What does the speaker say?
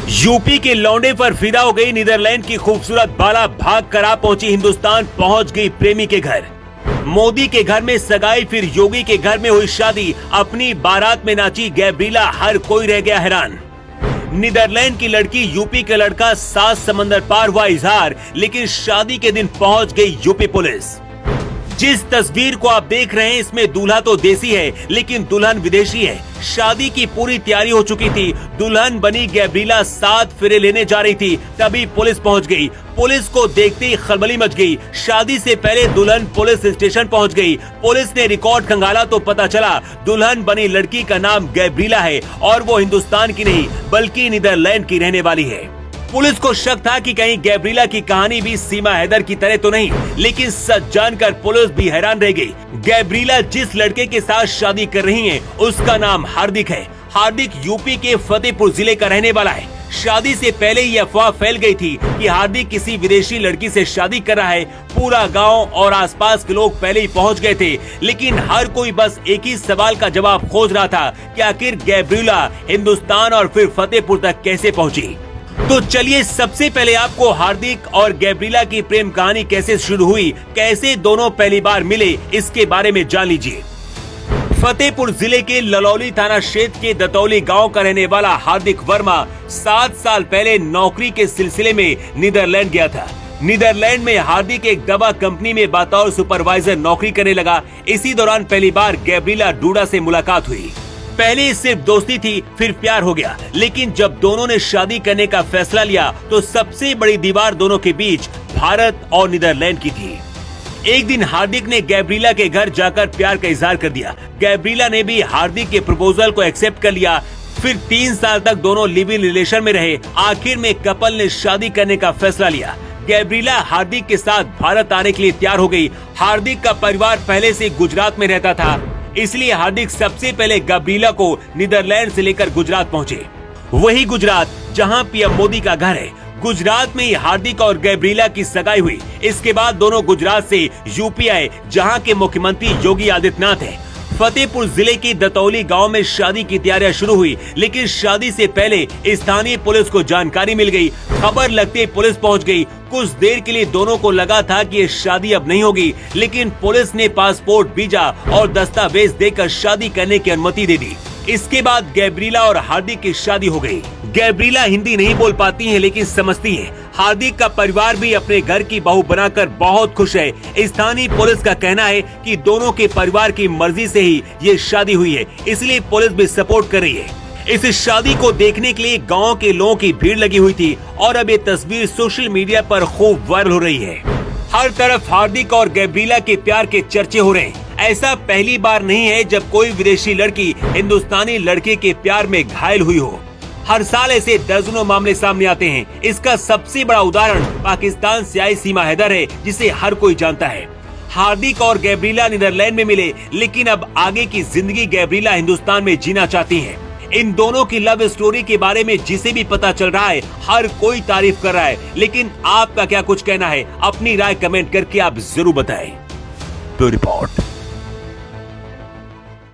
UP के लौंडे पर फिदा हो गई नीदरलैंड की खूबसूरत बाला, भाग कर आ पहुंची हिंदुस्तान, पहुंच गई प्रेमी के घर। मोदी के घर में सगाई, फिर योगी के घर में हुई शादी। अपनी बारात में नाची गैब्रिला, हर कोई रह गया हैरान। नीदरलैंड की लड़की, यूपी का लड़का, 7 समंदर पार हुआ इजहार, लेकिन शादी के दिन पहुंच गई यूपी पुलिस। जिस तस्वीर को आप देख रहे हैं, इसमें दूल्हा तो देसी है लेकिन दुल्हन विदेशी है। शादी की पूरी तैयारी हो चुकी थी। दुल्हन बनी गैब्रिला 7 फेरे लेने जा रही थी, तभी पुलिस पहुंच गई। पुलिस को देखते ही खलबली मच गई। शादी से पहले दुल्हन पुलिस स्टेशन पहुंच गई। पुलिस ने रिकॉर्ड खंगाला तो पता चला दुल्हन बनी लड़की का नाम गैब्रिला है और वो हिंदुस्तान की नहीं बल्कि नीदरलैंड की रहने वाली है। पुलिस को शक था कि कहीं गैब्रिला की कहानी भी सीमा हैदर की तरह तो नहीं, लेकिन सच जानकर पुलिस भी हैरान रह गई। गैब्रिला जिस लड़के के साथ शादी कर रही हैं, उसका नाम हार्दिक है। हार्दिक यूपी के फतेहपुर जिले का रहने वाला है। शादी से पहले ही अफवाह फैल गई थी कि हार्दिक किसी विदेशी लड़की से शादी कर रहा है। पूरा गांव और आसपास के लोग पहले ही पहुंच गए थे, लेकिन हर कोई बस एक ही सवाल का जवाब खोज रहा था कि आखिर गैब्रिला हिंदुस्तान और फिर फतेहपुर तक कैसे पहुंची। तो चलिए सबसे पहले आपको हार्दिक और गैब्रिला की प्रेम कहानी कैसे शुरू हुई, कैसे दोनों पहली बार मिले, इसके बारे में जान लीजिए। फतेहपुर जिले के ललौली थाना क्षेत्र के दतौली गांव का रहने वाला हार्दिक वर्मा 7 साल पहले नौकरी के सिलसिले में नीदरलैंड गया था। नीदरलैंड में हार्दिक एक दवा कंपनी में बतौर सुपरवाइजर नौकरी करने लगा। इसी दौरान पहली बार गैब्रिला डूडा से मुलाकात हुई। पहले सिर्फ दोस्ती थी, फिर प्यार हो गया, लेकिन जब दोनों ने शादी करने का फैसला लिया तो सबसे बड़ी दीवार दोनों के बीच भारत और नीदरलैंड की थी। एक दिन हार्दिक ने गैब्रिला के घर जाकर प्यार का इजहार कर दिया। गैब्रिला ने भी हार्दिक के प्रपोजल को एक्सेप्ट कर लिया। फिर 3 साल तक दोनों लिव इन रिलेशन में रहे। आखिर में कपल ने शादी करने का फैसला लिया। गैब्रिला हार्दिक के साथ भारत आने के लिए तैयार हो गई। हार्दिक का परिवार पहले से गुजरात में रहता था, इसलिए हार्दिक सबसे पहले गैब्रिला को नीदरलैंड से लेकर गुजरात पहुंचे। वही गुजरात जहां पीएम मोदी का घर है। गुजरात में ही हार्दिक और गैब्रिला की सगाई हुई। इसके बाद दोनों गुजरात से यूपी आए, जहां के मुख्यमंत्री योगी आदित्यनाथ हैं। फतेहपुर जिले के दतौली गांव में शादी की तैयारियां शुरू हुई, लेकिन शादी से पहले स्थानीय पुलिस को जानकारी मिल गई। खबर लगते ही पुलिस पहुंच गई। कुछ देर के लिए दोनों को लगा था कि ये शादी अब नहीं होगी, लेकिन पुलिस ने पासपोर्ट, वीजा और दस्तावेज देकर शादी करने की अनुमति दे दी। इसके बाद गैब्रिला और हार्दिक की शादी हो गई। गैब्रिला हिंदी नहीं बोल पाती है, लेकिन समझती है। हार्दिक का परिवार भी अपने घर की बहू बनाकर बहुत खुश है। स्थानीय पुलिस का कहना है कि दोनों के परिवार की मर्जी से ही ये शादी हुई है, इसलिए पुलिस भी सपोर्ट कर रही है। इस शादी को देखने के लिए गांव के लोगों की भीड़ लगी हुई थी और अब ये तस्वीर सोशल मीडिया पर खूब वायरल हो रही है। हर तरफ हार्दिक और गैब्रिला के प्यार के चर्चे हो रहे हैं। ऐसा पहली बार नहीं है जब कोई विदेशी लड़की हिंदुस्तानी लड़के के प्यार में घायल हुई हो। हर साल ऐसे दर्जनों मामले सामने आते हैं। इसका सबसे बड़ा उदाहरण पाकिस्तान से आई सीमा हैदर है, जिसे हर कोई जानता है। हार्दिक और गैब्रिला नीदरलैंड में मिले, लेकिन अब आगे की जिंदगी गैब्रिला हिंदुस्तान में जीना चाहती है। इन दोनों की लव स्टोरी के बारे में जिसे भी पता चल रहा है, हर कोई तारीफ कर रहा है, लेकिन आपका क्या कुछ कहना है? अपनी राय कमेंट करके आप जरूर बताएं। रिपोर्ट।